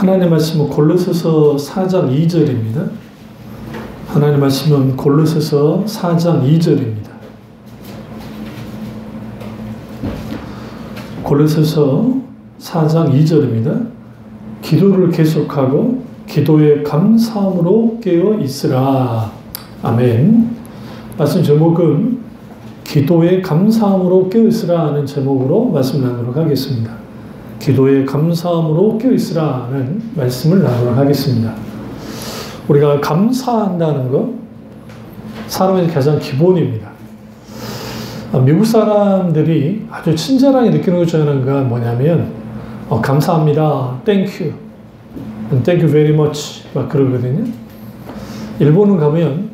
하나님 말씀은 골로새서 4장 2절입니다. 하나님 말씀은 골로새서 4장 2절입니다. 골로새서 4장 2절입니다. 기도를 계속하고 기도에 감사함으로 깨어 있으라. 아멘. 말씀 제목은 기도에 감사함으로 깨어 있으라 하는 제목으로 말씀 나누도록 하겠습니다. 기도에 감사함으로 깨어 있으라 하는 말씀을 나누도록 하겠습니다. 우리가 감사한다는 것, 사람의 가장 기본입니다. 미국 사람들이 아주 친절하게 느끼는 것 중 하나가 뭐냐면 감사합니다, thank you, thank you very much 막 그러거든요. 일본은 가면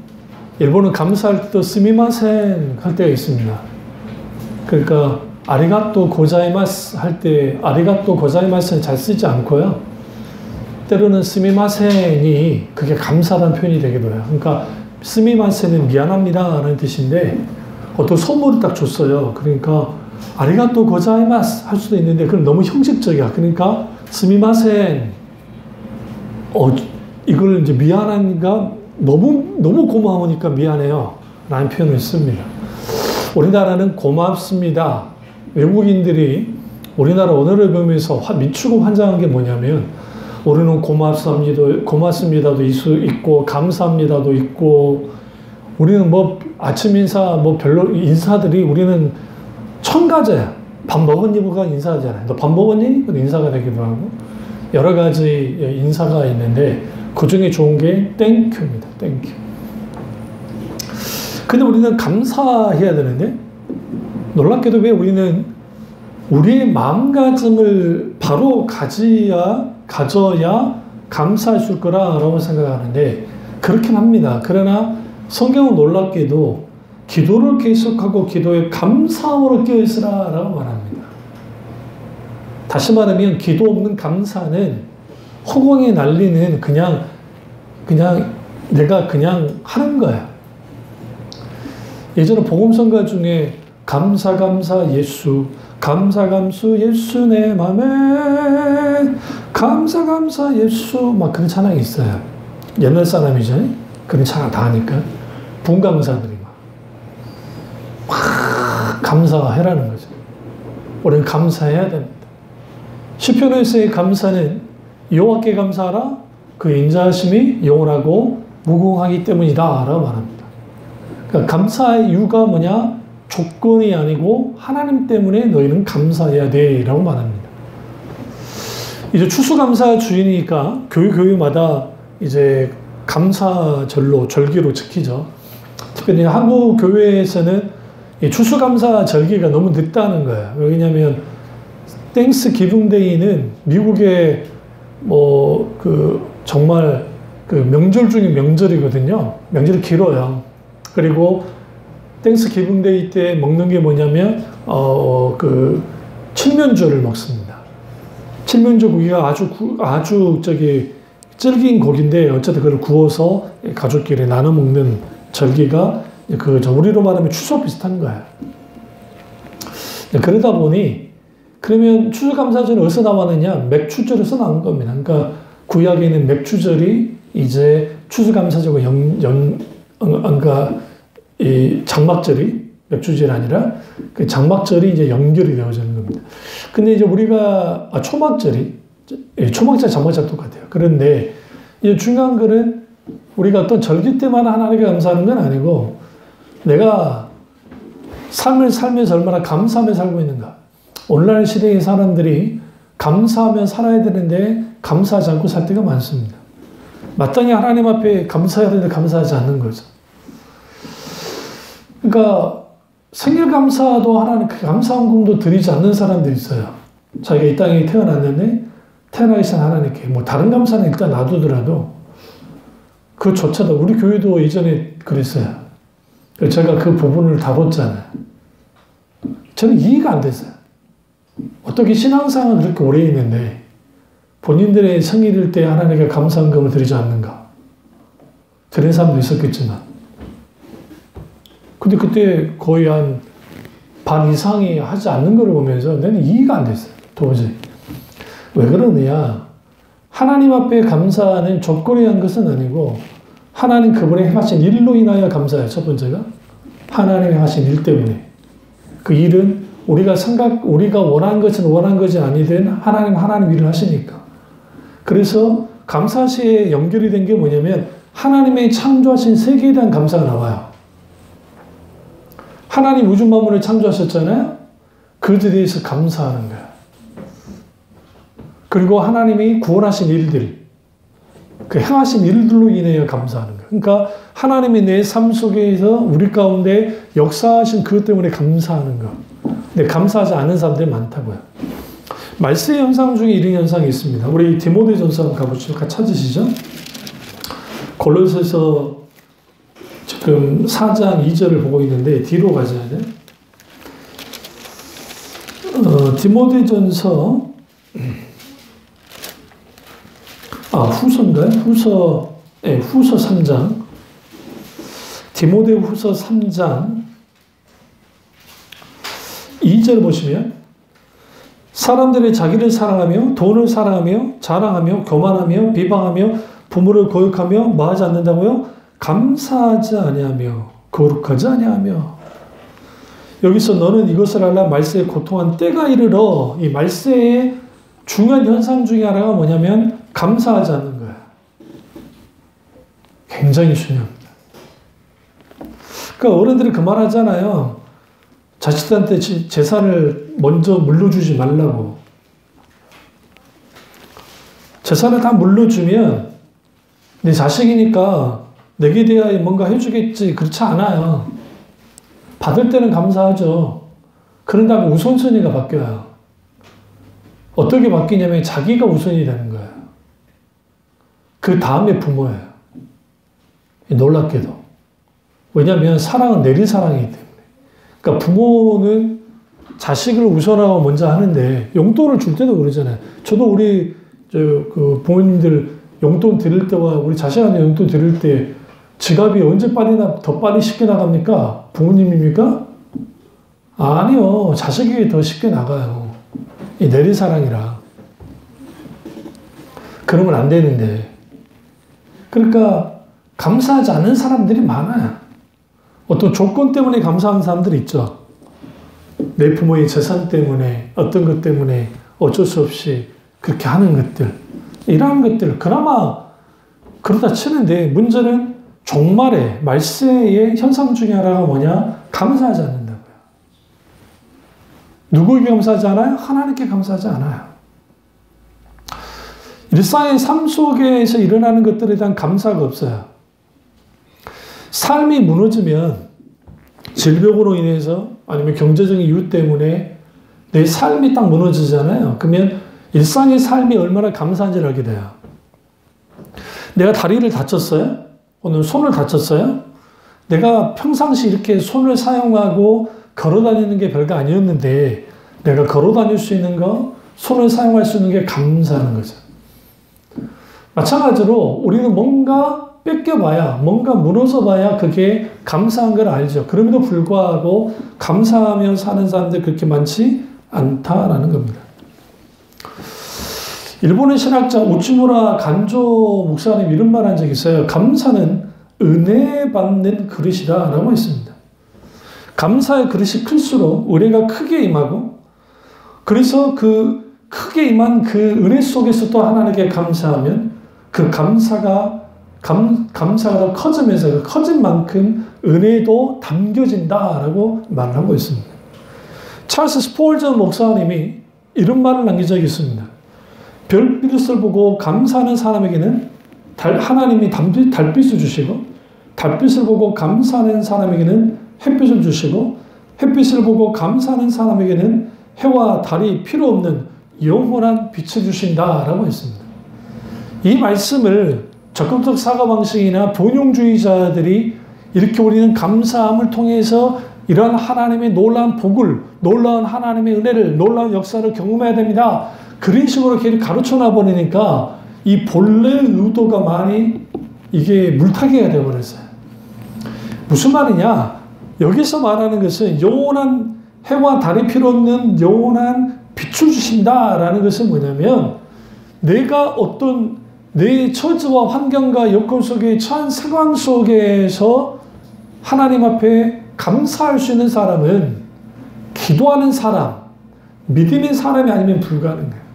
일본은 감사할 때도 스미마센 할 때가 있습니다. 그러니까 아리가또 고자이마스 할 때 아리가또 고자이마스는 잘 쓰지 않고요. 때로는 스미마센이 그게 감사하다는 표현이 되기도 해요. 그러니까 스미마센은 미안합니다 라는 뜻인데 어떤 선물을 딱 줬어요. 그러니까 아리가또 고자이마스 할 수도 있는데 그건 너무 형식적이야. 그러니까 스미마센 이걸 이제 미안한가 너무 고마우니까 미안해요 라는 표현을 씁니다. 우리나라는 고맙습니다. 외국인들이 우리나라 언어를 배우면서 미치고 환장한 게 뭐냐면 우리는 고맙습니다도 있고 감사합니다도 있고 우리는 뭐 아침 인사 뭐 별로 인사들이 우리는 첨가제야. 밥 먹었니가 인사하잖아요. 너 밥 먹었니? 그건 인사가 되기도 하고 여러 가지 인사가 있는데 그 중에 좋은 게 땡큐입니다. 땡큐. 근데 우리는 감사해야 되는데 놀랍게도 왜 우리는 우리의 마음가짐을 바로 가져야 감사할 수 있을 거라고 생각하는데 그렇긴 합니다. 그러나 성경은 놀랍게도 기도를 계속하고 기도에 감사함으로 깨어있으라 라고 말합니다. 다시 말하면 기도 없는 감사는 허공에 날리는 그냥 내가 그냥 하는 거야. 예전에 복음성가 중에 감사 예수 감사 예수 내 맘에 감사 예수 막 그런 찬양이 있어요. 옛날 사람이죠. 그런 찬양 다 하니까 분감사들이 막 감사해라는 거죠. 우리는 감사해야 됩니다. 시편에서의 감사는 여호와께 감사하라 그 인자하심이 영원하고 무궁하기 때문이다 라고 말합니다. 그러니까 감사의 이유가 뭐냐? 조건이 아니고 하나님 때문에 너희는 감사해야 돼 라고 말합니다. 이제 추수감사 주일이니까 교회마다 이제 감사절로 절기로 지키죠. 특별히 한국 교회에서는 이 추수감사 절기가 너무 늦다는 거예요. 왜냐하면 땡스 기붕데이는 미국의 정말 명절 중에 명절이거든요. 명절이 길어요. 그리고 땡스 기붕데이 때 먹는 게 뭐냐면 칠면조를 먹습니다. 칠면조 고기가 아주 질긴 고기인데 어쨌든 그걸 구워서 가족끼리 나눠 먹는 절기가 우리로 말하면 추석 비슷한 거예요. 그러다 보니 그러면 추수감사절은 어디서 나왔느냐? 맥추절에서 나온 겁니다. 그러니까 구약에는 맥추절이 이제 추수감사절과 그러니까 이 장막절이 맥추절이 아니라 그 장막절이 이제 연결이 되어지는 겁니다. 근데 이제 우리가 초막절 장막절 똑같아요. 그런데 이제 중요한 거는 우리가 어떤 절기 때만 하나님께 감사하는 건 아니고 내가 삶을 살면서 얼마나 감사하며 살고 있는가. 오늘날 시대의 사람들이 감사하며 살아야 되는데 감사하지 않고 살 때가 많습니다. 마땅히 하나님 앞에 감사해야 되는데 감사하지 않는 거죠. 그러니까 생일 감사도 하나님 감사헌금도 드리지 않는 사람들이 있어요. 자기가 이 땅에 태어났는데 태어나기 전 하나님께 다른 감사는 일단 놔두더라도 그조차도 우리 교회도 예전에 그랬어요. 제가 그 부분을 다뤘잖아요. 저는 이해가 안 됐어요. 어떻게 신앙생활을 그렇게 오래 했는데 본인들의 생일일 때 하나님께 감사헌금을 드리지 않는가. 그런 사람도 있었겠지만 근데 그때 거의 한 반 이상이 하지 않는 걸 보면서 나는 이해가 안 됐어요. 도저히. 왜 그러느냐. 하나님 앞에 감사는 조건에 의한 것은 아니고 하나님 그분의 행하신 일로 인하여 감사해요. 첫 번째가 하나님이 하신 일 때문에. 그 일은 우리가 원한 것은 원한 것이 아니든 하나님 일을 하시니까. 그래서 감사시에 연결이 된 게 뭐냐면 하나님의 창조하신 세계에 대한 감사가 나와요. 하나님 우주 만물을 창조하셨잖아요. 그것에 대해서 감사하는 거예요. 그리고 하나님이 구원하신 일들, 그 행하신 일들로 인하여 감사하는 거예요. 그러니까 하나님이 내 삶 속에서 우리 가운데 역사하신 그것 때문에 감사하는 거. 근데 감사하지 않은 사람들이 많다고요. 말세의 현상 중에 이런 현상이 있습니다. 우리 디모데전서 한번 가보시죠. 같이 찾으시죠. 골로새서 지금 4장 2절을 보고 있는데 뒤로 가셔야 돼요. 디모데전서 후서인가요? 후서 3장. 디모데 후서 3장 2절 보시면 사람들이 자기를 사랑하며 돈을 사랑하며 자랑하며 교만하며 비방하며 부모를 거역하며 뭐하지 않는다고요? 감사하지 아니하며 거룩하지 아니하며. 여기서 너는 이것을 알라 말세에 고통한 때가 이르러. 이 말세의 중요한 현상 중에 하나가 뭐냐면 감사하지 않는 거예요. 굉장히 중요합니다. 그러니까 어른들이 그 말 하잖아요. 자식들한테 재산을 먼저 물려주지 말라고. 재산을 다 물려주면 내 자식이니까 내게 대하여 뭔가 해주겠지. 그렇지 않아요. 받을 때는 감사하죠. 그런 다음에 우선순위가 바뀌어요. 어떻게 바뀌냐면 자기가 우선이 되는 거예요. 그 다음에 부모예요. 놀랍게도. 왜냐하면 사랑은 내리 사랑이기 때문에. 그러니까 부모는 자식을 우선하고 먼저 하는데 용돈을 줄 때도 그러잖아요. 저도 우리 부모님들 용돈 드릴 때와 우리 자식한테 용돈 드릴 때 지갑이 언제 더 빨리 쉽게 나갑니까? 부모님입니까? 아니요. 자식이 더 쉽게 나가요. 이 내리사랑이라. 그러면 안 되는데. 그러니까 감사하지 않는 사람들이 많아요. 어떤 조건 때문에 감사하는 사람들이 있죠. 내 부모의 재산 때문에 어떤 것 때문에 어쩔 수 없이 그렇게 하는 것들. 이러한 것들 그나마 그러다 치는데 문제는 종말의 말세의 현상 중에 하나가 뭐냐? 감사하지 않는다고요. 누구에게 감사하지 않아요? 하나님께 감사하지 않아요. 일상의 삶 속에서 일어나는 것들에 대한 감사가 없어요. 삶이 무너지면 질병으로 인해서 아니면 경제적인 이유 때문에 내 삶이 딱 무너지잖아요. 그러면 일상의 삶이 얼마나 감사한지를 알게 돼요. 내가 다리를 다쳤어요? 오늘 손을 다쳤어요? 내가 평상시 이렇게 손을 사용하고 걸어 다니는 게 별거 아니었는데 내가 걸어 다닐 수 있는 거, 손을 사용할 수 있는 게 감사하는 거죠. 마찬가지로 우리는 뭔가 뺏겨봐야, 뭔가 무너져봐야 그게 감사한 걸 알죠. 그럼에도 불구하고 감사하며 사는 사람들 그렇게 많지 않다라는 겁니다. 일본의 신학자 우치무라 간조 목사님 이런 말 한 적이 있어요. 감사는 은혜 받는 그릇이다 라고 했습니다. 감사의 그릇이 클수록 은혜가 크게 임하고 그래서 그 크게 임한 그 은혜 속에서 또 하나님께 감사하면 그 감사가 더 커지면서 그 커진 만큼 은혜도 담겨진다라고 말을 하고 있습니다. 찰스 스폴전 목사님이 이런 말을 남긴 적이 있습니다. 별빛을 보고 감사하는 사람에게는 하나님이 달빛을 주시고 달빛을 보고 감사하는 사람에게는 햇빛을 주시고 햇빛을 보고 감사하는 사람에게는 해와 달이 필요 없는 영원한 빛을 주신다라고 했습니다. 이 말씀을 적극적 사고방식이나 본용주의자들이 이렇게 우리는 감사함을 통해서 이런 하나님의 놀라운 복을, 놀라운 하나님의 은혜를, 놀라운 역사를 경험해야 됩니다. 그런 식으로 이렇게 가르쳐놔 버리니까 이 본래 의도가 많이 이게 물타기가 되어버렸어요. 무슨 말이냐? 여기서 말하는 것은 영원한 해와 달이 필요 없는 영원한 빛을 주신다라는 것은 뭐냐면 내가 어떤 내 처지와 환경과 여건 속에 처한 상황 속에서 하나님 앞에 감사할 수 있는 사람은 기도하는 사람, 믿음의 사람이 아니면 불가능해요.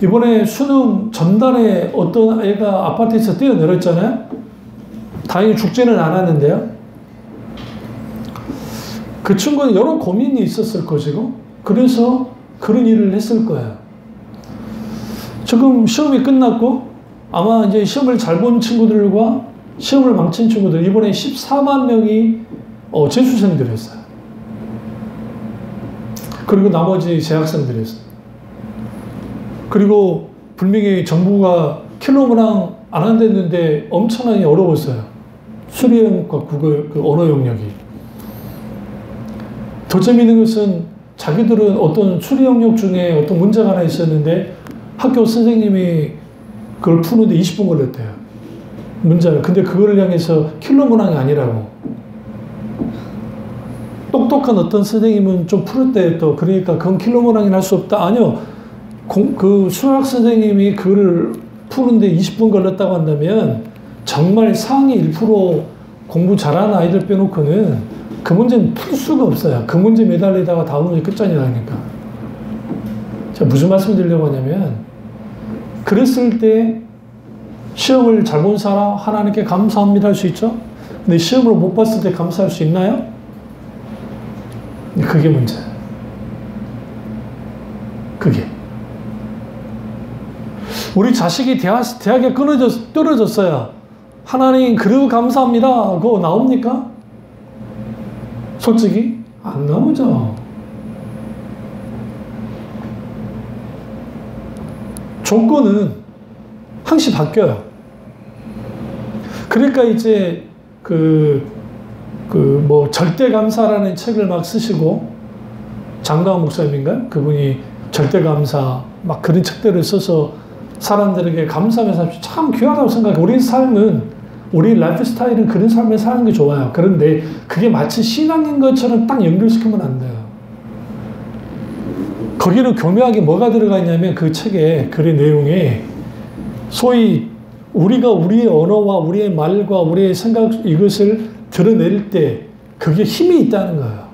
이번에 수능 전날에 어떤 애가 아파트에서 뛰어내렸잖아요. 다행히 죽지는 않았는데요. 그 친구는 여러 고민이 있었을 것이고 그래서 그런 일을 했을 거예요. 지금 시험이 끝났고 아마 이제 시험을 잘 본 친구들과 시험을 망친 친구들 이번에 14만 명이 재수생들이었어요. 그리고 나머지 재학생들이었어요. 그리고 분명히 정부가 킬로그램 안 한댔는데 엄청나게 어려웠어요. 수리형과 국어 그 언어 영역이. 더 재미있는 것은 자기들은 어떤 수리 영역 중에 어떤 문제가 하나 있었는데 학교 선생님이 그걸 푸는데 20분 걸렸대요. 문제를. 근데 그거를 향해서 킬러 문항이 아니라고. 똑똑한 어떤 선생님은 좀 풀었대 또. 그러니까 그건 킬러 문항이 할 수 없다. 아니요. 그 수학 선생님이 그거를 푸는데 20분 걸렸다고 한다면 정말 상위 1% 공부 잘하는 아이들 빼놓고는 그 문제는 풀 수가 없어요. 그 문제 매달리다가 다음 문제 끝장이라니까. 제가 무슨 말씀 드리려고 하냐면 그랬을 때 시험을 잘 본 사람 하나님께 감사합니다 할 수 있죠? 근데 시험을 못 봤을 때 감사할 수 있나요? 그게 문제예요. 그게. 우리 자식이 대학에 떨어졌어요. 하나님 그리고 감사합니다. 그거 나옵니까? 솔직히 안 나오죠. 조건은 항시 바뀌어요. 그러니까 이제 뭐 절대감사라는 책을 막 쓰시고 장강원 목사님인가요? 그분이 절대감사 막 그런 책들을 써서 사람들에게 감사하면서 참 귀하다고 생각해요. 우리 삶은 우리 라이프 스타일은 그런 삶을 사는 게 좋아요. 그런데 그게 마치 신앙인 것처럼 딱 연결시키면 안 돼요. 거기는 교묘하게 뭐가 들어가 있냐면 그 책의 글의 내용에 소위 우리가 우리의 언어와 우리의 말과 우리의 생각 이것을 드러낼 때 그게 힘이 있다는 거예요.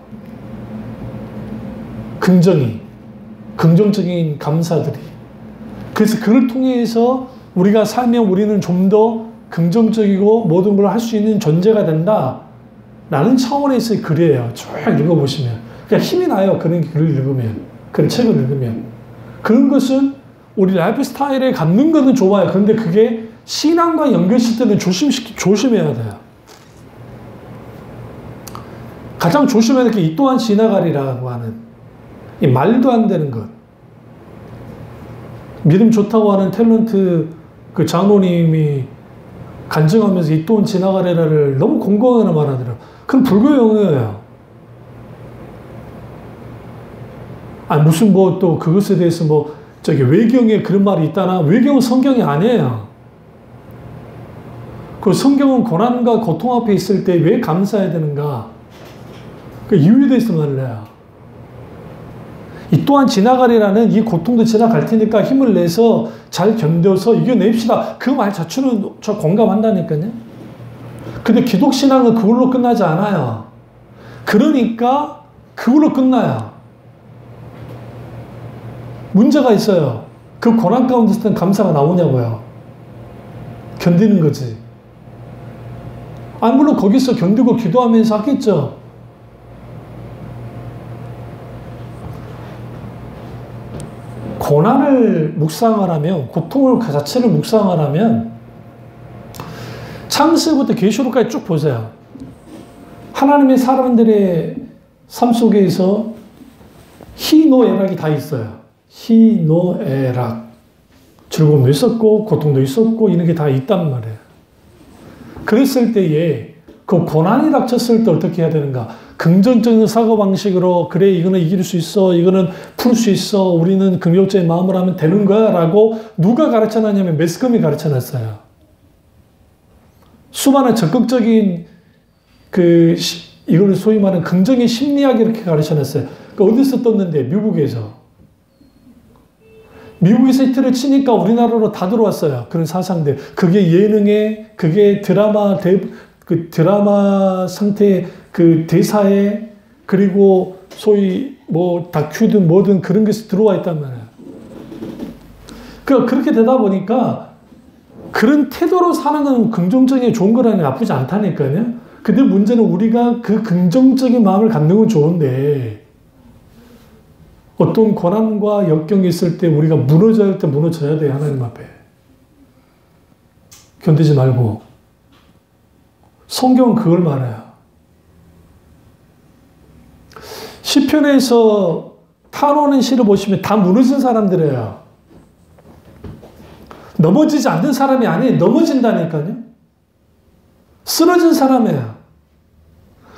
긍정적인 감사들이. 그래서 그걸 통해서 우리가 살면 우리는 좀 더 긍정적이고 모든 걸 할 수 있는 존재가 된다. 라는 차원에서의 글이에요. 쭉 읽어보시면. 그러니까 힘이 나요. 그런 글을 읽으면. 그런 책을 읽으면. 그런 것은 우리 라이프 스타일에 갖는 것은 좋아요. 그런데 그게 신앙과 연결시킬 때는 조심해야 돼요. 가장 조심해야 될 게 이 또한 지나가리라고 하는 이 말도 안 되는 것. 믿음 좋다고 하는 탤런트 그 장로님이 간증하면서 이 또한 지나가리라를 너무 공공하게 말하더라고요. 그건 불교 용어예요. 아니 무슨 뭐 또 그것에 대해서 뭐 저기 외경에 그런 말이 있다나 외경은 성경이 아니에요. 그 성경은 고난과 고통 앞에 있을 때 왜 감사해야 되는가? 그 이유에 대해서 말을 해요. 이 또한 지나가리라는 이 고통도 지나갈 테니까 힘을 내서 잘 견뎌서 이겨냅시다. 그 말 자체는 저 공감한다니까요. 근데 기독신앙은 그걸로 끝나지 않아요. 그러니까 그걸로 끝나요. 문제가 있어요. 그 고난 가운데 있을 땐 감사가 나오냐고요. 견디는 거지. 물론 거기서 견디고 기도하면서 하겠죠. 고난을 묵상을 하면, 고통을 그 자체를 묵상을 하면 창세부터 계시록까지 쭉 보세요. 하나님의 사람들의 삶 속에서 희노애락이 다 있어요. 희노애락. 즐거움도 있었고 고통도 있었고 이런 게 다 있단 말이에요. 그랬을 때에 그 고난이 닥쳤을 때 어떻게 해야 되는가? 긍정적인 사고방식으로 그래 이거는 이길 수 있어, 이거는 풀 수 있어, 우리는 긍정적인 마음을 하면 되는 거야 라고 누가 가르쳐놨냐면 매스컴이 가르쳐놨어요. 수많은 적극적인 이걸 소위 말하는 긍정의 심리학 이렇게 가르쳐놨어요. 어디서 떴는데? 미국에서. 미국에서 히트를 치니까 우리나라로 다 들어왔어요. 그런 사상들. 그게 예능에, 그게 그 드라마 상태, 그 대사에, 그리고 소위 뭐 다큐든 뭐든 그런 것이 들어와 있단 말이에요. 그렇게 되다 보니까 그런 태도로 사는 건 긍정적인 좋은 거라니 나쁘지 않다니까요. 근데 문제는 우리가 그 긍정적인 마음을 갖는 건 좋은데 어떤 고난과 역경이 있을 때 우리가 무너져야 할 때 무너져야 돼요. 하나님 앞에. 견디지 말고. 성경은 그걸 말해요. 시편에서 탄원의 시를 보시면 다 무너진 사람들이에요. 넘어지지 않는 사람이 아니에요. 넘어진다니까요. 쓰러진 사람이에요.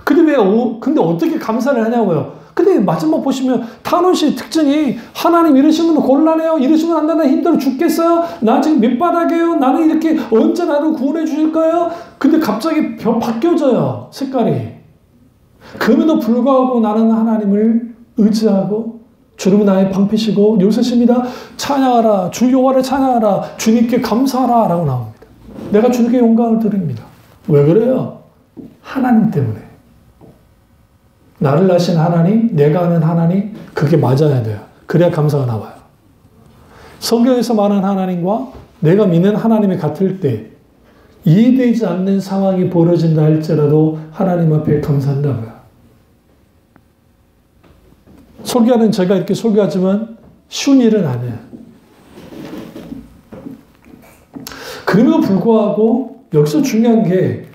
근데 어떻게 감사를 하냐고요. 근데 마지막 보시면 탄원 씨의 특징이 하나님 이러시면 곤란해요. 이러시면 안 되나 힘들어 죽겠어요. 나 지금 밑바닥이에요. 나는 이렇게 언제 나를 구원해 주실까요? 근데 갑자기 바뀌어져요. 색깔이. 그럼에도 불구하고 나는 하나님을 의지하고 주님은 나의 방패시고 요새십니다. 찬양하라. 주 여호와를 찬양하라. 주님께 감사하라. 라고 나옵니다. 내가 주님께 영광을 드립니다. 왜 그래요? 하나님 때문에. 나를 낳으신 하나님, 내가 아는 하나님, 그게 맞아야 돼요. 그래야 감사가 나와요. 성경에서 말하는 하나님과 내가 믿는 하나님이 같을 때 이해되지 않는 상황이 벌어진다 할지라도 하나님 앞에 감사한다고요. 설교하는 제가 이렇게 설교하지만 쉬운 일은 아니에요. 그럼에도 불구하고 여기서 중요한 게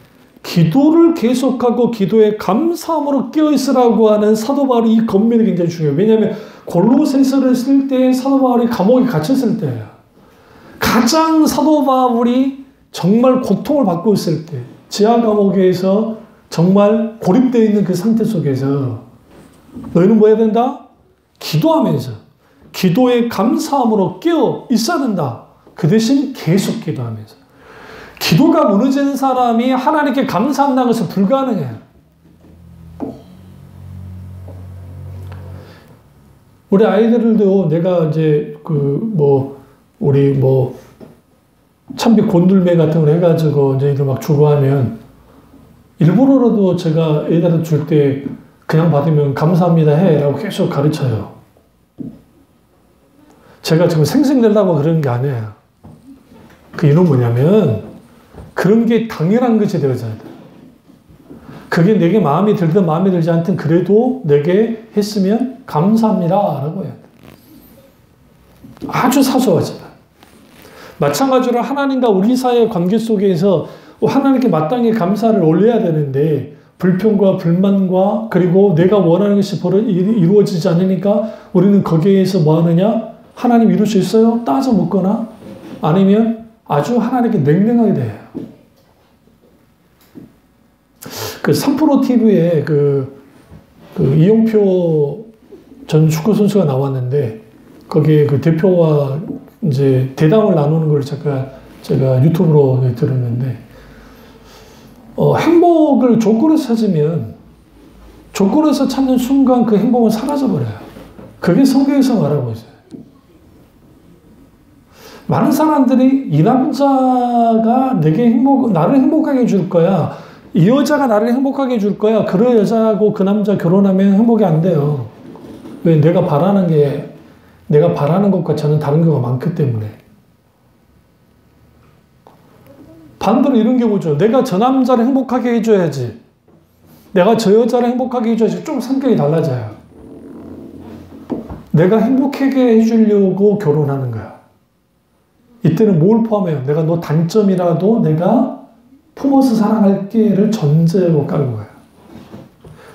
기도를 계속하고 기도에 감사함으로 깨어있으라고 하는 사도 바울의 이 권면이 굉장히 중요해요. 왜냐하면 골로새서를 쓸 때 사도 바울이 감옥에 갇혔을 때예요. 가장 사도 바울이 정말 고통을 받고 있을 때 지하 감옥에서 정말 고립되어 있는 그 상태 속에서 너희는 뭐 해야 된다? 기도하면서 기도에 감사함으로 깨어 있어야 된다. 그 대신 계속 기도하면서 기도가 무너지는 사람이 하나님께 감사한다는 것은 불가능해요. 우리 아이들도 내가 이제 우리 참비 곤들매 같은 걸 해가지고 이제 이들 막 주고 하면 일부러라도 제가 애들한테 줄 때 그냥 받으면 감사합니다 해 라고 계속 가르쳐요. 제가 지금 생색내려고 그러는 게 아니에요. 그 이유는 뭐냐면 그런 게 당연한 것이 되어져야 돼. 그게 내게 마음에 들든 마음에 들지 않든 그래도 내게 했으면 감사합니다 라고 해야 돼. 아주 사소하지만. 마찬가지로 하나님과 우리 사이의 관계 속에서 하나님께 마땅히 감사를 올려야 되는데 불평과 불만과 그리고 내가 원하는 것이 이루어지지 않으니까 우리는 거기에서 뭐 하느냐? 하나님 이룰 수 있어요? 따져 묻거나 아니면 아주 하나님께 냉랭하게 돼요. 그 3프로TV에 그 이용표 전 축구 선수가 나왔는데 거기에 그 대표와 이제 대담을 나누는 걸 제가 유튜브로 들었는데 행복을 조건에서 찾으면 조건에서 찾는 순간 그 행복은 사라져버려요. 그게 성경에서 말하고 있어요. 많은 사람들이 이 남자가 나를 행복하게 해줄 거야. 이 여자가 나를 행복하게 해줄 거야. 그 여자하고 그 남자 결혼하면 행복이 안 돼요. 왜? 내가 바라는 것과 저는 다른 경우가 많기 때문에. 반대로 이런 경우죠. 내가 저 남자를 행복하게 해줘야지. 내가 저 여자를 행복하게 해줘야지. 좀 성격이 달라져요. 내가 행복하게 해주려고 결혼하는 거야. 이때는 뭘 포함해요? 내가 너 단점이라도 내가 품어서 사랑할게를 전제로 깔는 거예요.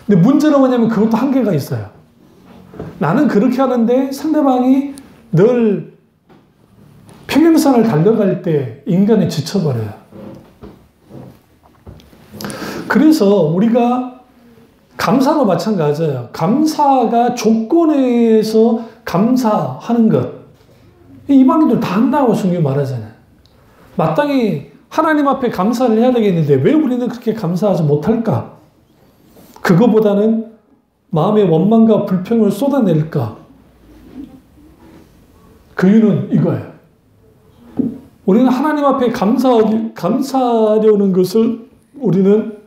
근데 문제는 뭐냐면 그것도 한계가 있어요. 나는 그렇게 하는데 상대방이 늘 평행선을 달려갈 때 인간이 지쳐버려요. 그래서 우리가 감사도 마찬가지예요. 감사가 조건에서 감사하는 것. 이방인들 다 한다고 성경이 말하잖아요. 마땅히 하나님 앞에 감사를 해야 되겠는데 왜 우리는 그렇게 감사하지 못할까? 그거보다는 마음의 원망과 불평을 쏟아낼까? 그 이유는 이거예요. 우리는 하나님 앞에 감사하려는 것을 우리는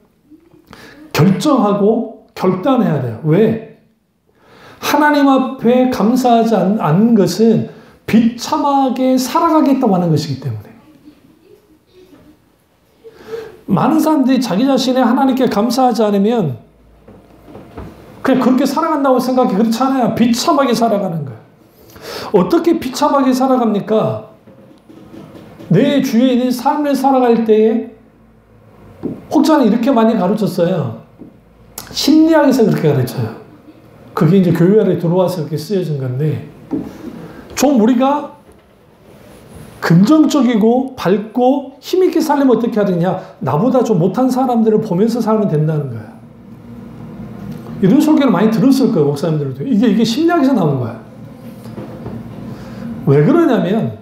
결정하고 결단해야 돼요. 왜? 하나님 앞에 감사하지 않는 것은 비참하게 살아가겠다고 하는 것이기 때문에. 많은 사람들이 자기 자신의 하나님께 감사하지 않으면 그냥 그렇게 살아간다고 생각해. 그렇지 않아요. 비참하게 살아가는 거예요. 어떻게 비참하게 살아갑니까? 내 주위에 있는 삶을 살아갈 때에 혹자는 이렇게 많이 가르쳤어요. 심리학에서 그렇게 가르쳐요. 그게 이제 교회 안에 들어와서 이렇게 쓰여진 건데, 좀 우리가 긍정적이고 밝고 힘있게 살려면 어떻게 해야 되냐? 나보다 좀 못한 사람들을 보면서 살면 된다는 거야. 이런 설교를 많이 들었을 거예요, 목사님들도. 이게 심리학에서 나온 거야. 왜 그러냐면,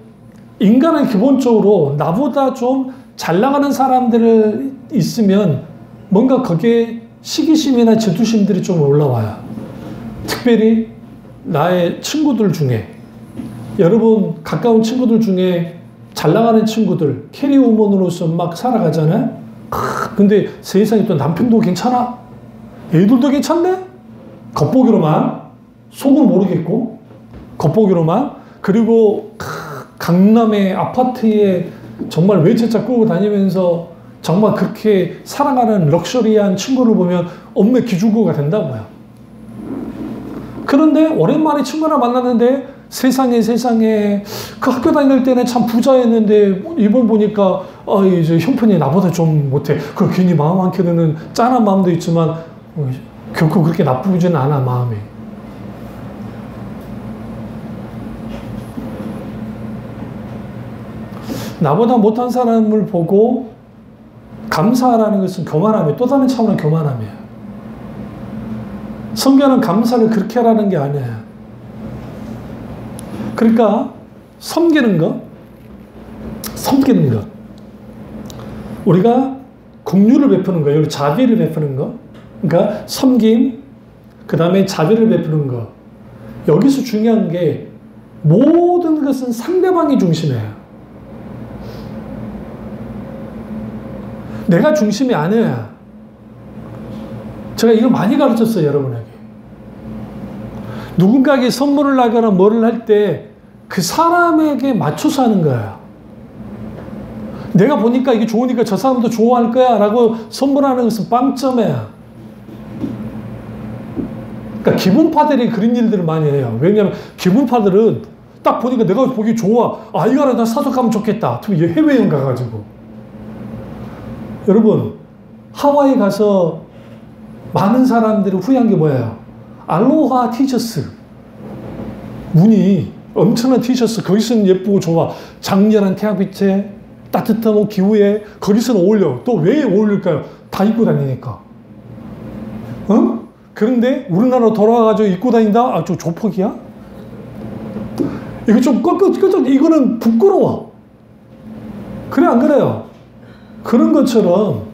인간은 기본적으로 나보다 좀 잘 나가는 사람들 있으면 뭔가 거기에 시기심이나 질투심들이 좀 올라와요. 특별히 나의 친구들 중에, 여러분 가까운 친구들 중에 잘 나가는 친구들, 캐리우먼으로서 막 살아가잖아요. 근데 세상에 또 남편도 괜찮아? 애들도 괜찮네? 겉보기로만, 속은 모르겠고 겉보기로만. 그리고 강남의 아파트에 정말 외제차 끌고 다니면서 정말 그렇게 살아가는 럭셔리한 친구를 보면 엄매 기죽어가 된다고요. 그런데 오랜만에 친구를 만났는데 세상에 그 학교 다닐 때는 참 부자였는데 이번 보니까 이제 형편이 나보다 좀 못해. 그 괜히 마음 한켠에 드는 짠한 마음도 있지만 결코 그렇게 나쁘지는 않아, 마음이. 나보다 못한 사람을 보고 감사하라는 것은 교만함이에요. 또 다른 차원의 교만함이에요. 성경은 감사를 그렇게 하라는 게 아니에요. 그러니까 섬기는 것. 우리가 긍휼을 베푸는 거, 여기 자비를 베푸는 거. 그러니까 섬김, 그 다음에 자비를 베푸는 거. 여기서 중요한 게 모든 것은 상대방이 중심이에요. 내가 중심이 아니야. 제가 이거 많이 가르쳤어요, 여러분에게. 누군가에게 선물을 하거나 뭐를 할 때 그 사람에게 맞춰서 하는 거야. 내가 보니까 이게 좋으니까 저 사람도 좋아할 거야 라고 선물하는 것은 빵점이야. 그러니까 기분파들이 그런 일들을 많이 해요. 왜냐하면 기분파들은 딱 보니까 내가 보기 좋아. 이거 하나 나 사서 가면 좋겠다. 특히 해외여행 가가지고. 여러분, 하와이 가서 많은 사람들이 후회한 게 뭐예요? 알로하 티셔츠. 무늬 엄청난 티셔츠. 거기서는 예쁘고 좋아. 장렬한 태양빛에 따뜻한 옷 기후에 거기서는 어울려. 또 왜 어울릴까요? 다 입고 다니니까. 그런데 우리나라로 돌아와가지고 입고 다닌다? 저 조폭이야? 이거 좀 이거는 부끄러워. 그래, 안 그래요? 그런 것처럼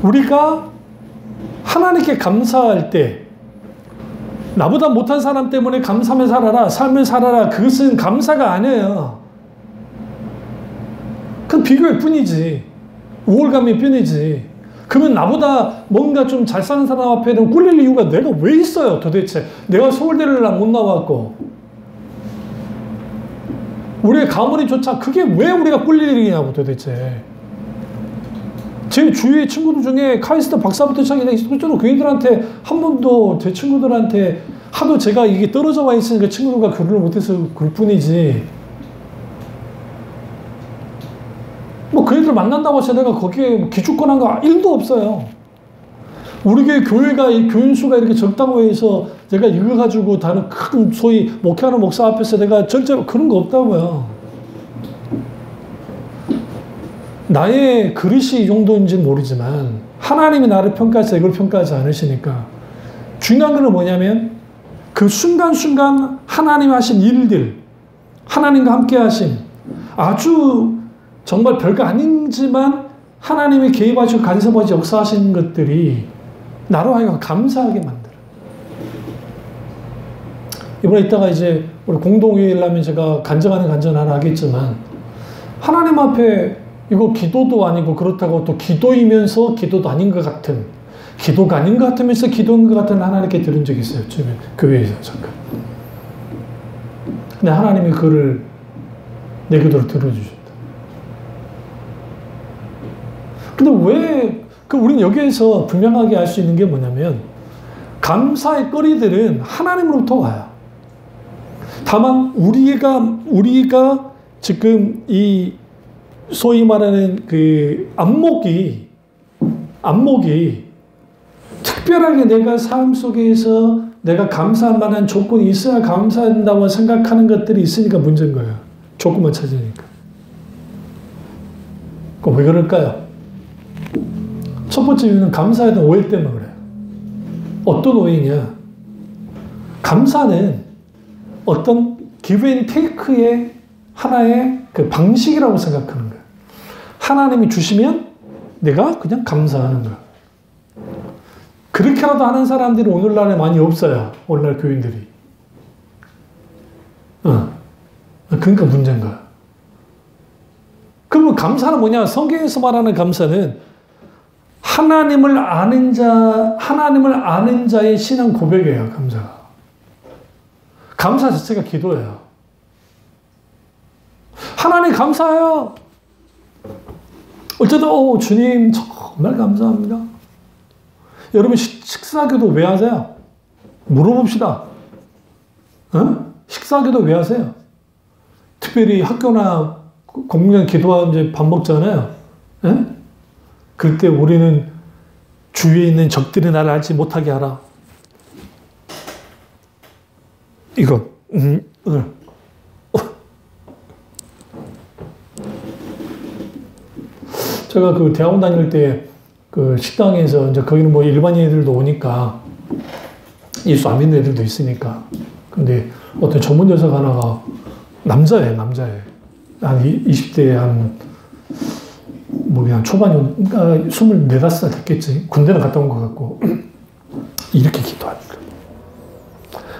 우리가 하나님께 감사할 때 나보다 못한 사람 때문에 감사하며 살아라, 삶을 살아라. 그것은 감사가 아니에요. 그건 비교일 뿐이지. 우월감일 뿐이지. 그러면 나보다 뭔가 좀 잘 사는 사람 앞에는 꿀릴 이유가 내가 왜 있어요, 도대체. 내가 서울대를 못 나왔고 우리의 가문이조차 그게 왜 우리가 꿀릴 일이냐고, 도대체. 제 주위의 친구들 중에 카이스트 박사부터 시작해서 실제로 그이들한테 한 번도, 제 친구들한테 하도 제가 이게 떨어져 와 있으니까 친구들과 교류를 못해서 그럴 뿐이지. 뭐 그 애들 만난다고 해서 내가 거기에 기죽거나 거 1도 없어요. 우리 교회가 교인수가 이렇게 적다고 해서 제가 이거 가지고 다른 큰 소위 목회하는 목사 앞에서 내가 절대로 그런 거 없다고요. 나의 그릇이 이 정도인지는 모르지만 하나님이 나를 평가해서 이걸 평가하지 않으시니까 중요한 건 뭐냐면 그 순간순간 하나님이 하신 일들, 하나님과 함께 하신 아주 정말 별거 아니지만 하나님이 개입하시고 간섭하시고 역사하신 것들이 나로 하여금 감사하게 만들어요. 이번에 이따가 이제 우리 공동회의를 하면 제가 간증 하나 하겠지만, 하나님 앞에 이거 기도도 아니고 그렇다고 또 기도이면서 기도도 아닌 것 같은, 기도가 아닌 것 같으면서 기도인 것 같은 하나님께 들은 적이 있어요. 교회에서 잠깐. 근데 하나님이 그를 내 기도를 들어주셨다. 근데 왜, 우리는 여기에서 분명하게 알 수 있는 게 뭐냐면, 감사의 거리들은 하나님으로부터 와요. 다만, 우리가 지금 이 소위 말하는 그 안목이 특별하게 내가 삶 속에서 내가 감사할 만한 조건이 있어야 감사한다고 생각하는 것들이 있으니까 문제인 거예요. 조건만 찾으니까. 그럼 왜 그럴까요? 첫 번째 이유는 감사에 대한 오해 때문에 그래요. 어떤 오해냐? 감사는 어떤 give and take의 하나의 그 방식이라고 생각하는 거예요. 하나님이 주시면 내가 그냥 감사하는 거예요. 그렇게라도 하는 사람들이 오늘날에 많이 없어요. 오늘날 교인들이. 그러니까 문제인 거야. 그러면 감사는 뭐냐? 성경에서 말하는 감사는 하나님을 아는 자의 신앙 고백이에요, 감사가. 감사 자체가 기도예요. 하나님 감사해요. 어쨌든, 주님 정말 감사합니다. 여러분, 식사기도 왜 하세요? 물어봅시다. 식사기도 왜 하세요? 특별히 학교나 공공장 기도하면 이제 밥 먹잖아요. 그럴 때 우리는 주위에 있는 적들이 나를 알지 못하게 하라. 이거, 제가 그 대학원 다닐 때 그 식당에서 이제 거기는 뭐 일반인들도 오니까 예수 안 믿는 애들도 있으니까. 근데 어떤 전문 여성 하나가 남자예요. 한 20대 그냥 초반이, 그러니까 24, 5살 됐겠지. 군대는 갔다 온 것 같고. 이렇게 기도하니까.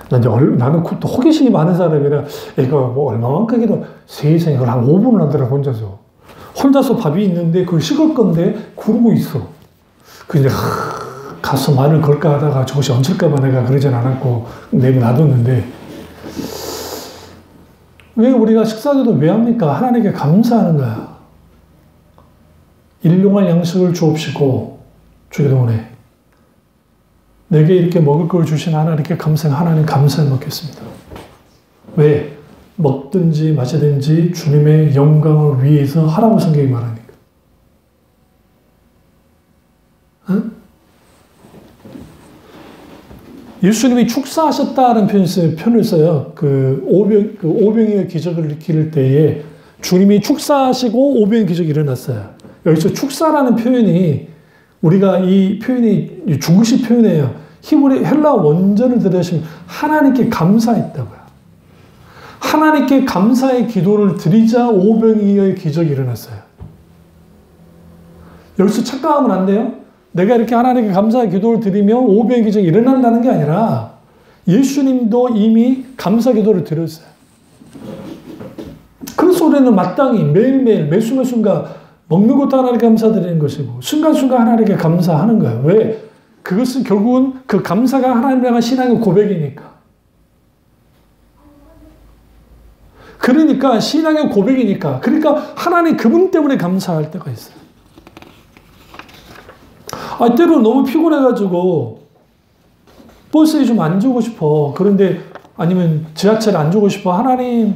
나는 또 호기심이 많은 사람이라, 애가 뭐 얼마만큼 기도, 세상에 그걸 한 5분을 하더라, 혼자서 밥이 있는데 그걸 식을 건데 구르고 있어. 그냥 가서 말을 걸까 하다가 저것이 얹힐까봐 내가 그러진 않았고 내가 놔뒀는데, 왜 우리가 식사기도 왜 합니까? 하나님께 감사하는 거야. 일용할 양식을 주옵시고 주기도문에 내게 이렇게 먹을 걸 주신 하나님께 하나님 감사해 먹겠습니다. 왜? 먹든지 마시든지 주님의 영광을 위해서 하라고 성경이 말하니까. 예수님이 축사하셨다는 표현을 써요. 오병이어 기적을 일으킬 때에 주님이 축사하시고 오병이어 기적이 일어났어요. 여기서 축사라는 표현이, 우리가 이 표현이 중국식 표현이에요. 헬라 원전을 들으시면 하나님께 감사했다고요. 하나님께 감사의 기도를 드리자 오병이어의 기적이 일어났어요. 여기서 착각하면 안 돼요. 내가 이렇게 하나님께 감사의 기도를 드리면 오병이어 기적이 일어난다는 게 아니라 예수님도 이미 감사 기도를 드렸어요. 그래서 우리는 마땅히 매일매일 매 순간 먹는 것도 하나님께 감사드리는 것이고 순간순간 하나님께 감사하는 거예요. 왜? 그것은 결국은 그 감사가 하나님에 대한 신앙의 고백이니까. 그러니까 신앙의 고백이니까. 그러니까 하나님 그분 때문에 감사할 때가 있어요. 때로 너무 피곤해가지고 버스에 좀 앉고 싶어. 그런데 아니면 지하철에 앉고 싶어. 하나님,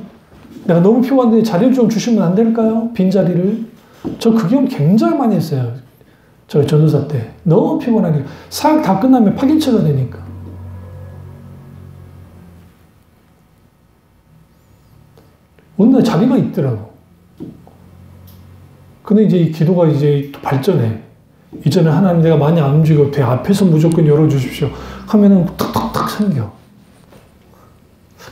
내가 너무 피곤한데 자리를 좀 주시면 안 될까요? 빈자리를. 저 그 경험 굉장히 많이 했어요. 저 전도사 때. 너무 피곤하니까. 사역 다 끝나면 파김치가 되니까. 어느 날 자리가 있더라고. 근데 이제 이 기도가 이제 발전해. 이전에 하나님 내가 많이 안 움직이고 배 앞에서 무조건 열어주십시오 하면은 탁탁탁 생겨.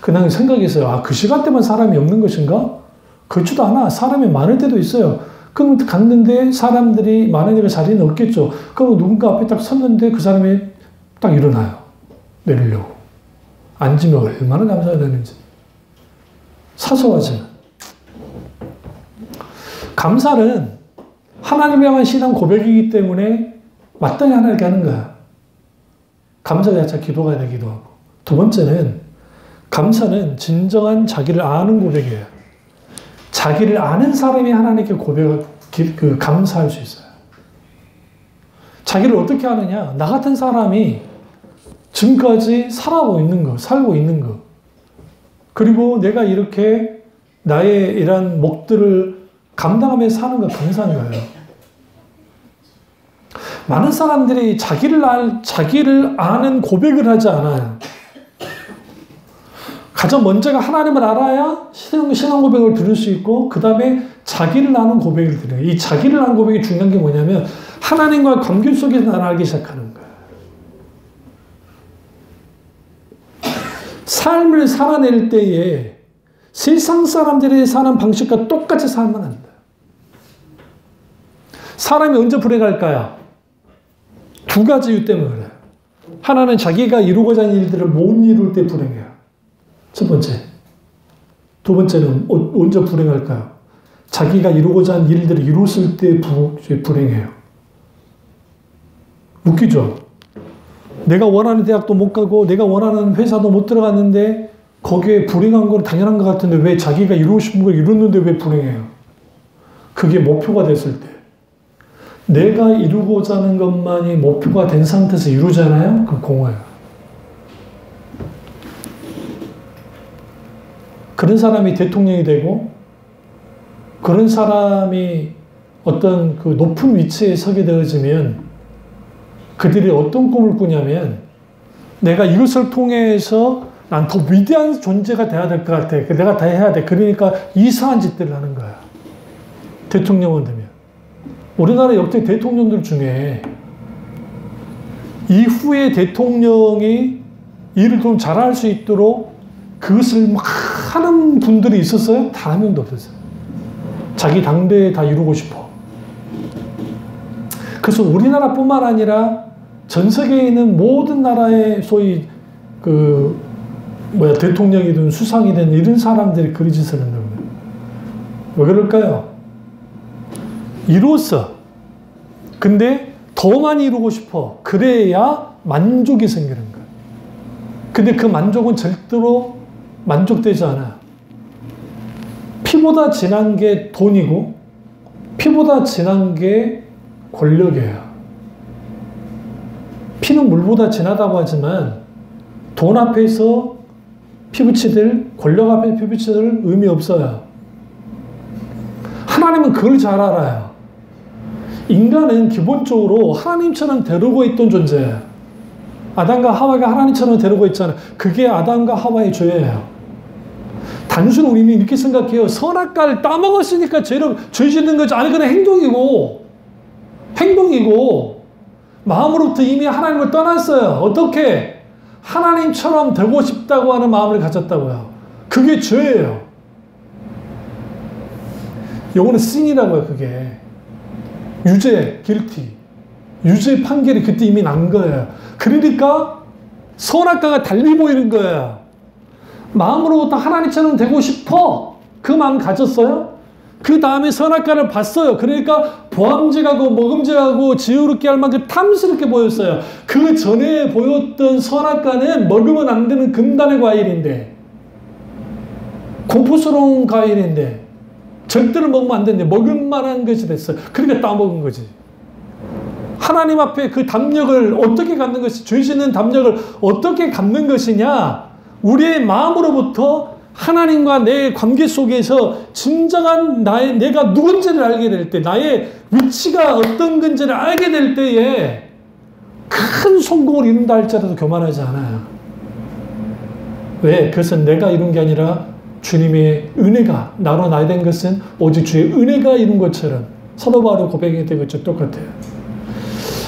그냥 생각했어요. 그 시간대만 사람이 없는 것인가? 그렇지도 않아. 사람이 많을 때도 있어요. 그럼 갔는데 사람들이 많으니까 자리는 없겠죠. 그럼 누군가 앞에 딱 섰는데 그 사람이 딱 일어나요. 내리려고. 앉으면 얼마나 감사가 되는지. 사소하지만. 감사는 하나님에 향한 신앙 고백이기 때문에 마땅히 하나님께 하는 거야. 감사 자체가 기도가 되기도 하고. 두 번째는 감사는 진정한 자기를 아는 고백이에요. 자기를 아는 사람이 하나님께 감사할 수 있어요. 자기를 어떻게 아느냐? 나 같은 사람이 지금까지 살고 있는 거. 그리고 내가 이렇게 나의 이런 몫들을 감당하면서 사는 거 감사한 거예요. 많은 사람들이 자기를 아는 고백을 하지 않아요. 가장 먼저가 하나님을 알아야 신앙 고백을 들을 수 있고, 그 다음에 자기를 아는 고백을 들어요. 이 자기를 아는 고백이 중요한 게 뭐냐면 하나님과의 관계 속에서 나를 알기 시작하는 거예요. 삶을 살아낼 때에 세상 사람들이 사는 방식과 똑같이 살면 안 돼요. 사람이 언제 불행할까요? 두 가지 이유 때문에 그래요. 하나는 자기가 이루고자 하는 일들을 못 이룰 때 불행해요. 첫 번째. 두 번째는 언제 불행할까요? 자기가 이루고자 하는 일들을 이뤘을 때 불행해요. 웃기죠? 내가 원하는 대학도 못 가고 내가 원하는 회사도 못 들어갔는데 거기에 불행한 건 당연한 것 같은데 왜 자기가 이루고 싶은 걸 이뤘는데 왜 불행해요? 그게 목표가 됐을 때. 내가 이루고자 하는 것만이 목표가 된 상태에서 이루잖아요? 그럼 공허해요. 그런 사람이 대통령이 되고 그런 사람이 어떤 그 높은 위치에 서게 되어지면 그들이 어떤 꿈을 꾸냐면 내가 이것을 통해서 난 더 위대한 존재가 돼야 될 것 같아. 내가 다 해야 돼. 그러니까 이상한 짓들을 하는 거야. 대통령은 되면. 우리나라 역대 대통령들 중에 이후에 대통령이 일을 좀 잘할 수 있도록 그것을 막 하는 분들이 있었어요? 단 한 명도 없었어요. 자기 당대에 다 이루고 싶어. 그래서 우리나라뿐만 아니라 전 세계에 있는 모든 나라의 소위 대통령이든 수상이든 이런 사람들이 그리 짓을 한다고요. 왜 그럴까요? 이뤘어. 근데 더 많이 이루고 싶어. 그래야 만족이 생기는 거예요. 근데 그 만족은 절대로 만족되지 않아요. 피보다 진한 게 돈이고 피보다 진한 게 권력이에요. 피는 물보다 진하다고 하지만 돈 앞에서 피부치들, 권력 앞에 피부치들 의미 없어요. 하나님은 그걸 잘 알아요. 인간은 기본적으로 하나님처럼 데리고 있던 존재예요. 아담과 하와가 하나님처럼 데리고 있잖아요. 그게 아담과 하와의 죄예요. 단순히 우리는 이렇게 생각해요. 선악과를 따먹었으니까 죄 짓는 거지. 아니, 그냥 행동이고 마음으로부터 이미 하나님을 떠났어요. 어떻게? 하나님처럼 되고 싶다고 하는 마음을 가졌다고요. 그게 죄예요. 영어는 sin이라고요. 그게 유죄, guilty. 유죄 판결이 그때 이미 난 거예요. 그러니까 선악과가 달리 보이는 거예요. 마음으로부터 하나님처럼 되고 싶어. 그 마음 가졌어요? 그 다음에 선악과를 봤어요. 그러니까 보암직하고 먹음직하고 지혜롭게 할 만큼 탐스럽게 보였어요. 그 전에 보였던 선악과는 먹으면 안 되는 금단의 과일인데, 공포스러운 과일인데 절대로 먹으면 안 되는데 먹을 만한 것이 됐어요. 그러니까 따먹은 거지. 하나님 앞에 그 담력을 어떻게 갖는 것이, 죄 짓는 담력을 어떻게 갖는 것이냐, 우리의 마음으로부터 하나님과 내 관계 속에서 진정한 내가 누군지를 알게 될 때, 나의 위치가 어떤 건지를 알게 될 때에 큰 성공을 이룬다 할지라도 교만하지 않아요. 왜? 그것은 내가 이룬 게 아니라 주님의 은혜가 나로 나게 된 것은 오직 주의 은혜가 이룬 것처럼 사도 바울의 고백했던 것처럼 똑같아요.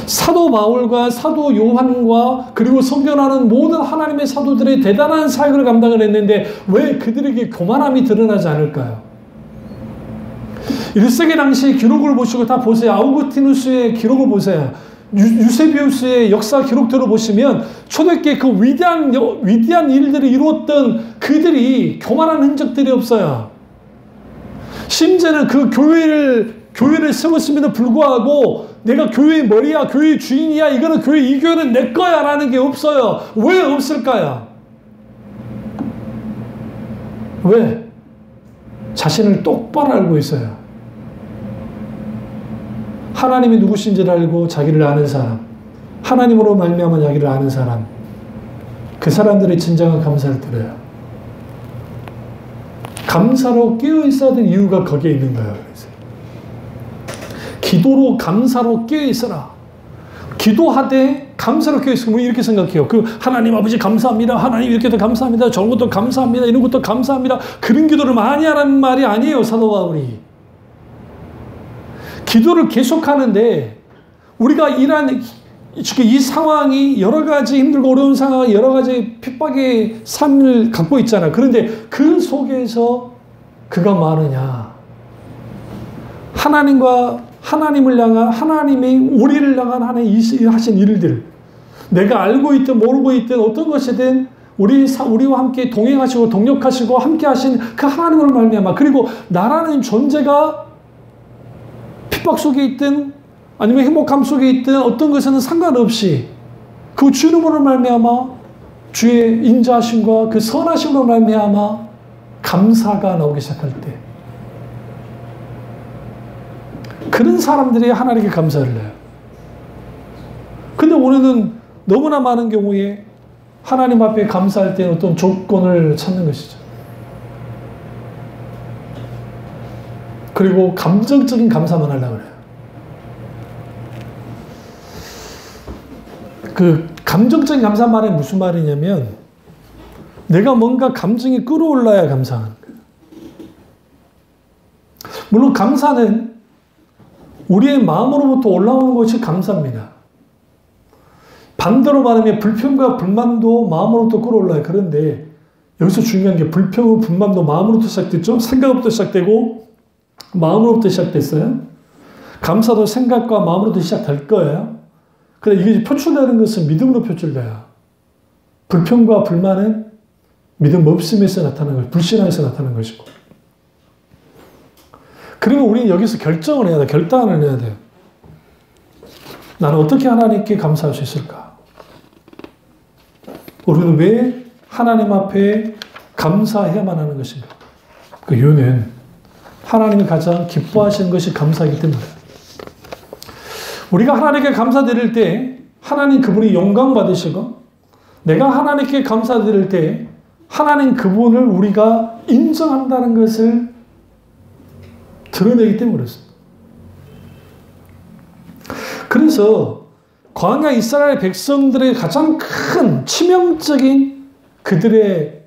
사도 바울과 사도 요한과 그리고 선견하는 모든 하나님의 사도들의 대단한 사역을 감당을 했는데 왜 그들에게 교만함이 드러나지 않을까요? 1세기 당시 기록을 보시고 다 보세요. 아우구스티누스의 기록을 보세요. 유세비우스의 역사 기록들을 보시면 초대교회 그 위대한 일들을 이루었던 그들이 교만한 흔적들이 없어요. 심지어는 그 교회를 세웠음에도 불구하고 내가 교회의 머리야, 교회의 주인이야, 이 교회는 내 거야 라는 게 없어요. 왜 없을까요? 왜? 자신을 똑바로 알고 있어요. 하나님이 누구신지를 알고 자기를 아는 사람, 하나님으로 말미암아 자기를 아는 사람, 그 사람들의 진정한 감사를 드려요. 감사로 깨어 있어야 될 이유가 거기에 있는 거예요. 그래서 기도로 감사로 깨어 있어라. 기도하되 감사로 깨어 있으면 이렇게 생각해요. 하나님 아버지 감사합니다. 하나님 이렇게도 감사합니다. 저런 것도 감사합니다. 이런 것도 감사합니다. 그런 기도를 많이 하라는 말이 아니에요. 사도 바울이. 기도를 계속하는데 우리가 이 상황이 여러 가지 힘들고 어려운 상황이 여러 가지 핍박의 삶을 갖고 있잖아. 그런데 그 속에서 그가 말하냐. 하나님을 향한 하나님의 우리를 향한 하나님 하신 일들. 내가 알고 있든 모르고 있든 어떤 것이든 우리와 함께 동행하시고 동력하시고 함께 하신 그 하나님을 말미암아 그리고 나라는 존재가 핍박 속에 있든 아니면 행복함 속에 있든 어떤 것에는 상관없이 그 주 이름으로 말미암아 주의 인자하심과 그 선하심으로 말미암아 감사가 나오기 시작할 때 그런 사람들이 하나님께 감사를 해요. 근데 우리는 너무나 많은 경우에 하나님 앞에 감사할 때는 어떤 조건을 찾는 것이죠. 그리고 감정적인 감사만 하려고 그래요. 그 감정적인 감사 말이 무슨 말이냐면 내가 뭔가 감정이 끌어올라야 감사하는 거예요. 물론 감사는 우리의 마음으로부터 올라오는 것이 감사입니다. 반대로 말하면 불평과 불만도 마음으로부터 끌어올라요. 그런데 여기서 중요한 게 불평과 불만도 마음으로부터 시작됐죠. 생각부터 시작되고 마음으로부터 시작됐어요. 감사도 생각과 마음으로부터 시작될 거예요. 근데 이게 표출되는 것은 믿음으로 표출돼요. 불평과 불만은 믿음 없음에서 나타나는 것이고 불신앙에서 나타나는 것이고. 그리고 우리는 여기서 결정을 해야 돼요. 결단을 해야 돼요. 나는 어떻게 하나님께 감사할 수 있을까? 우리는 왜 하나님 앞에 감사해야만 하는 것인가? 그 이유는 하나님이 가장 기뻐하시는 것이 감사이기 때문에 우리가 하나님께 감사드릴 때 하나님 그분이 영광 받으시고 내가 하나님께 감사드릴 때 하나님 그분을 우리가 인정한다는 것을 드러내기 때문에 그렇습니다. 그래서 광야 이스라엘 백성들의 가장 큰 치명적인 그들의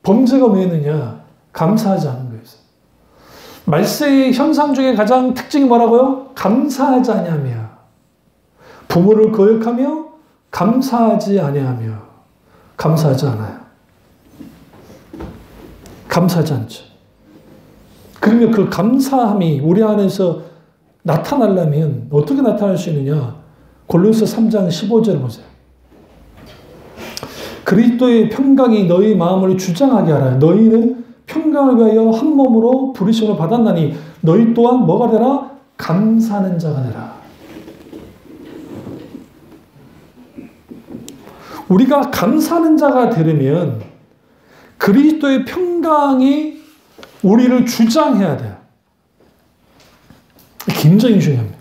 범죄가 뭐였느냐? 감사하지 않은 거였어요. 말세의 현상 중에 가장 특징이 뭐라고요? 감사하지 아니하며 부모를 거역하며 감사하지 아니하며 감사하지 않아요. 감사하지 않죠. 그러면 그 감사함이 우리 안에서 나타나려면 어떻게 나타날 수 있느냐? 골로새 3장 15절 보세요. 그리스도의 평강이 너희 마음을 주장하게 하라. 너희는 평강을 위하여 한 몸으로 부르심을 받았나니 너희 또한 뭐가 되라? 감사하는 자가 되라. 우리가 감사하는 자가 되려면 그리스도의 평강이 우리를 주장해야 돼요. 굉장히 중요합니다.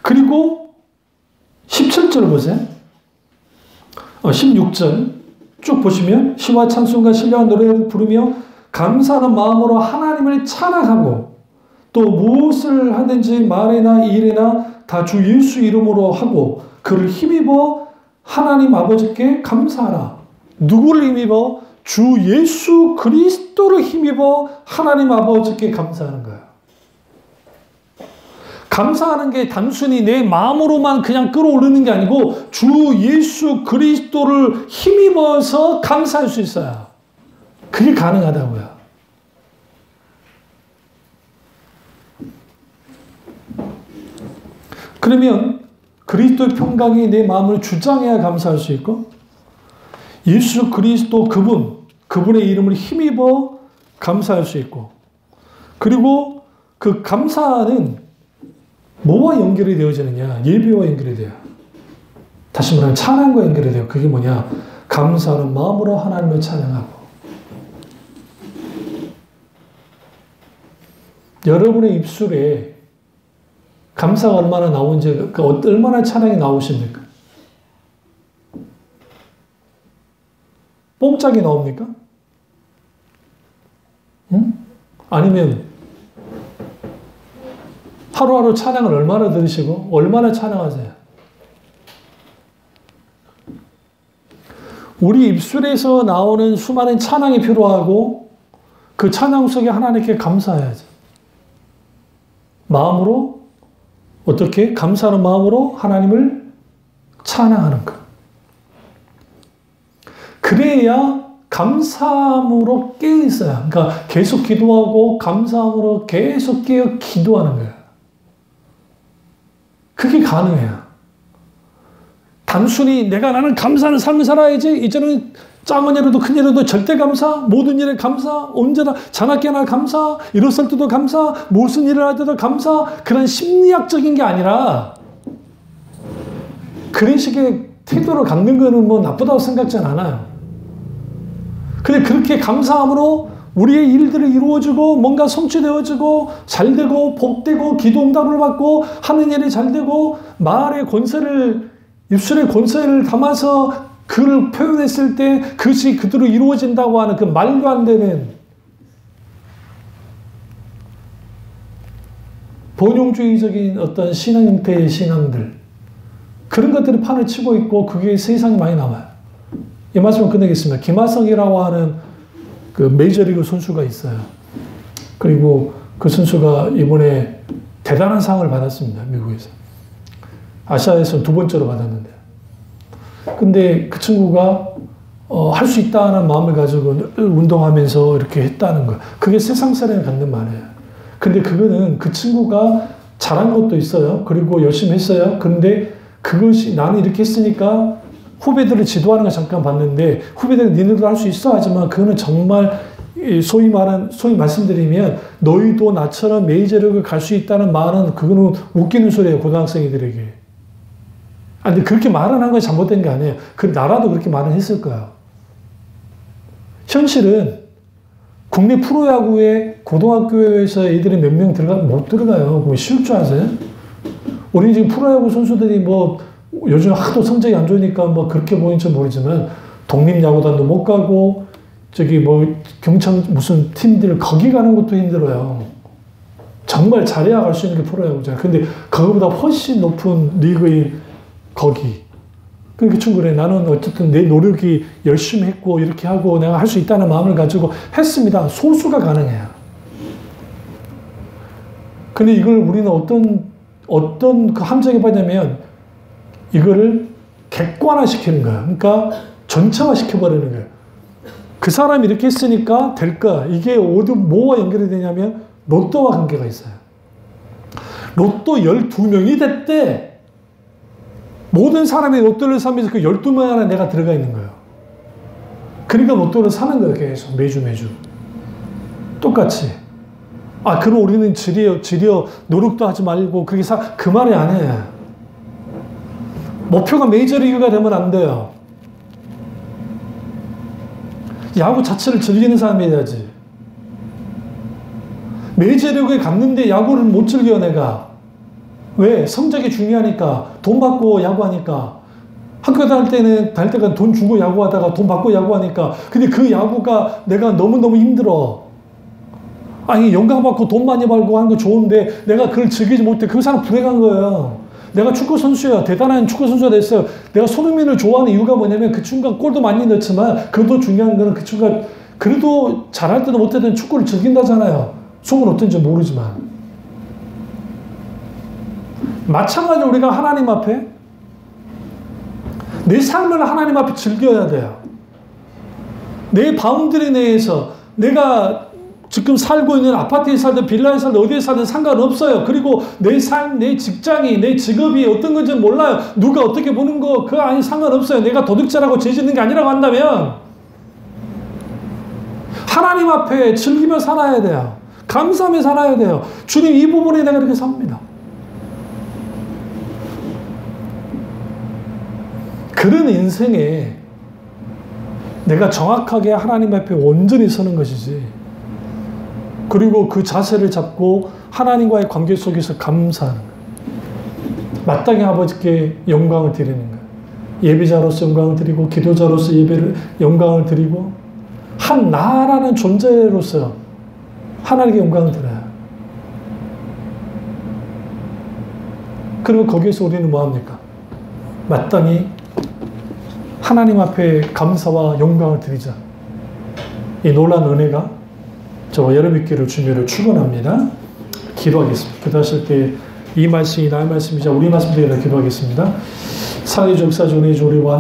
그리고 17절 보세요. 16절 쭉 보시면 시와 찬송과 신령한 노래를 부르며 감사하는 마음으로 하나님을 찬양하고 또 무엇을 하든지 말이나 일이나 다 주 예수 이름으로 하고 그를 힘입어 하나님 아버지께 감사하라. 누구를 힘입어? 주 예수 그리스도를 힘입어 하나님 아버지께 감사하는 거예요. 감사하는 게 단순히 내 마음으로만 그냥 끌어올리는 게 아니고 주 예수 그리스도를 힘입어서 감사할 수 있어요. 그게 가능하다고요. 그러면 그리스도의 평강이 내 마음을 주장해야 감사할 수 있고, 예수 그리스도 그분의 이름을 힘입어 감사할 수 있고, 그리고 그 감사는 뭐와 연결이 되어지느냐? 예배와 연결이 돼요. 다시 말하면 찬양과 연결이 돼요. 그게 뭐냐? 감사하는 마음으로 하나님을 찬양하고. 여러분의 입술에 감사가 얼마나 나오는지, 얼마나 찬양이 나오십니까? 뽕짝이 나옵니까? 응? 아니면 하루하루 찬양을 얼마나 들으시고 얼마나 찬양하세요? 우리 입술에서 나오는 수많은 찬양이 필요하고, 그 찬양 속에 하나님께 감사해야죠. 마음으로, 어떻게? 감사하는 마음으로 하나님을 찬양하는 것. 그래야 감사함으로 깨어 있어요. 그러니까 계속 기도하고 감사함으로 계속 깨어 기도하는 거예요. 그게 가능해요. 단순히 나는 감사하는 삶을 살아야지, 이제는 작은 일에도 큰 일에도 절대 감사, 모든 일에 감사, 언제나 자나깨나 감사, 일어설 때도 감사, 무슨 일을 할 때도 감사, 그런 심리학적인 게 아니라 그런 식의 태도를 갖는 거는 뭐 나쁘다고 생각하지 않아요. 근데 그렇게 감사함으로 우리의 일들이 이루어지고 뭔가 성취되어지고 잘되고 복되고 기도 응답을 받고 하는 일이 잘되고 말의 권세를, 입술의 권세를 담아서 그를 표현했을 때 그것이 그대로 이루어진다고 하는 그 말도 안 되는 본용주의적인 어떤 신앙 형태의 신앙들, 그런 것들이 판을 치고 있고 그게 세상에 많이 남아요. 이 말씀을 끝내겠습니다. 김하성이라고 하는 그 메이저리그 선수가 있어요. 그리고 그 선수가 이번에 대단한 상을 받았습니다. 미국에서. 아시아에서 2번째로 받았는데. 근데 그 친구가 할 수 있다는 마음을 가지고 운동하면서 이렇게 했다는 거. 그게 세상 사람이 갖는 말이에요. 근데 그거는 그 친구가 잘한 것도 있어요. 그리고 열심히 했어요. 그런데 그것이 나는 이렇게 했으니까 후배들을 지도하는 거 잠깐 봤는데, 후배들은 니네도 할 수 있어 하지만 그거는 정말 소위 말씀드리면 너희도 나처럼 메이저리그 갈 수 있다는 말은 그거는 웃기는 소리예요. 고등학생들에게. 근데 그렇게 말을 한 건 잘못된 게 아니에요. 그 나라도 그렇게 말을 했을 거예요. 현실은 국내 프로야구에 고등학교에서 애들이 몇 명 못 들어가요. 그거 쉬울 줄 아세요? 우리 지금 프로야구 선수들이 뭐 요즘 하도 성적이 안 좋으니까 뭐 그렇게 보이는지 모르지만 독립야구단도 못 가고 저기 뭐 경천 무슨 팀들 거기 가는 것도 힘들어요. 정말 잘해야 갈 수 있는 게 프로야구잖아요. 근데 그거보다 훨씬 높은 리그의 거기. 그러니까 충분해. 나는 어쨌든 내 노력이 열심히 했고 이렇게 하고 내가 할 수 있다는 마음을 가지고 했습니다. 소수가 가능해요. 근데 이걸 우리는 어떤 그 함정에 빠지냐면 이거를 객관화시키는 거야. 그러니까 전체화시켜버리는 거예요. 그 사람이 이렇게 했으니까 될까? 이게 뭐와 연결이 되냐면 로또와 관계가 있어요. 로또 12명이 됐대. 모든 사람이 로또를 사면서 그 12명 안에 내가 들어가 있는 거예요. 그러니까 로또를 사는 거예요. 계속 매주. 똑같이. 그럼 우리는 지려 노력도 하지 말고 그렇게 그 말이 아니에요. 목표가 메이저리그가 되면 안 돼요. 야구 자체를 즐기는 사람이 돼야지. 메이저리그에 갔는데 야구를 못 즐겨 내가. 왜? 성적이 중요하니까. 돈 받고 야구하니까. 학교 다닐 때가 돈 주고 야구하다가 돈 받고 야구하니까. 근데 그 야구가 내가 너무너무 힘들어. 영광 받고 돈 많이 벌고 하는 거 좋은데 내가 그걸 즐기지 못해. 그 사람 불행한 거예요. 내가 축구 선수야. 대단한 축구 선수가 됐어요. 내가 손흥민을 좋아하는 이유가 뭐냐면 그 친구가 골도 많이 넣지만 그래도 중요한 거는 그 친구가 그래도 잘할 때도 못할 축구를 즐긴다잖아요. 속은 어떤지 모르지만. 마찬가지로 우리가 하나님 앞에 내 삶을 하나님 앞에 즐겨야 돼요. 내 바운드리 내에서 내가 지금 살고 있는 아파트에 살든 빌라에 살든 어디에 살든 상관없어요. 그리고 내 삶, 내 직장이, 내 직업이 어떤 건지 몰라요. 누가 어떻게 보는 거 그거 아니 상관없어요. 내가 도둑질하고 죄 짓는 게 아니라고 한다면 하나님 앞에 즐기며 살아야 돼요. 감사하며 살아야 돼요. 주님 이 부분에 내가 이렇게 삽니다. 그런 인생에 내가 정확하게 하나님 앞에 온전히 서는 것이지. 그리고 그 자세를 잡고 하나님과의 관계 속에서 감사하는 거예요. 마땅히 아버지께 영광을 드리는 거예요. 예배자로서 영광을 드리고 기도자로서 영광을 드리고 한 나라는 존재로서 하나님께 영광을 드려요. 그리고 거기에서 우리는 뭐합니까? 마땅히 하나님 앞에 감사와 영광을 드리자. 이 놀라운 은혜가 저와 여러분 있기를 주님으로 축원합니다. 기도하겠습니다. 기도하실 때 이 말씀이 나의 말씀이자 우리 말씀이 되리라 기도하겠습니다. 사랑의 주 역사주 은혜의 주 우리와